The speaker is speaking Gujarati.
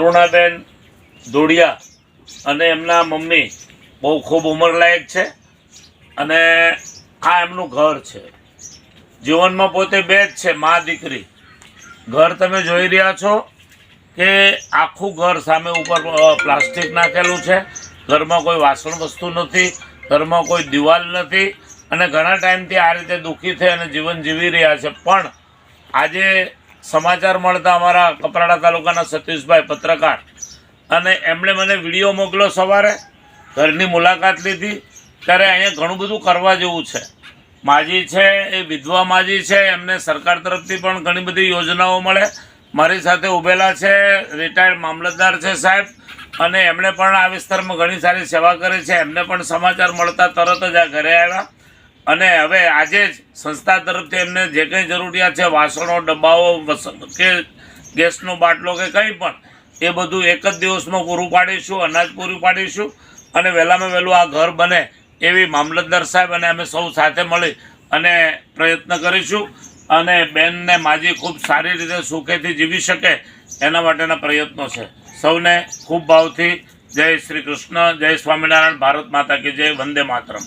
અરુણાબેન ધોડિયા અને એમના મમ્મી બહુ ખૂબ ઉંમરલાયક છે અને આ એમનું ઘર છે. જીવનમાં પોતે બે જ છે, મા દીકરી. ઘર તમે જોઈ રહ્યા છો કે આખું ઘર સામે ઉપર પ્લાસ્ટિક નાખેલું છે. ઘરમાં કોઈ વાસણ વસ્તુ નથી, ઘરમાં કોઈ દિવાલ નથી અને ઘણા ટાઈમથી આ રીતે દુઃખી થઈ અને જીવન જીવી રહ્યા છે. પણ આજે સમાચાર મળતા અમારા કપરાડા તાલુકાના સતીશભાઈ પત્રકાર અને એમણે મને વિડીયો મોકલ્યો. સવારે ઘરની મુલાકાત લીધી ત્યારે અહીંયા ઘણું બધું કરવા જેવું છે. માજી છે એ વિધવા માજી છે, એમને સરકાર તરફથી પણ ઘણી બધી યોજનાઓ મળે. મારી સાથે ઊભેલા છે રિટાયર્ડ મામલતદાર છે સાહેબ, અને એમણે પણ આ વિસ્તારમાં ઘણી સારી સેવા કરી છે. એમને પણ સમાચાર મળતા તરત જ આ ઘરે આવ્યા અને હવે આજે જ સંસ્થા તરફથી એમને જે કંઈ જરૂરિયાત છે, વાસણો, ડબ્બાઓ કે ગેસનો બાટલો કે કંઈ પણ, એ બધું એક જ દિવસમાં પૂરું પાડીશું, અનાજ પૂરું પાડીશું અને વહેલામાં વહેલું આ ઘર બને એવી મામલતદાર સાહેબ અને અમે સૌ સાથે મળી અને પ્રયત્ન કરીશું અને બેનને માજી ખૂબ સારી રીતે સુખેથી જીવી શકે એના માટેના પ્રયત્નો છે. સૌને ખૂબ ભાવથી જય શ્રી કૃષ્ણ, જય સ્વામિનારાયણ, ભારત માતા કી જય, વંદે માતરમ.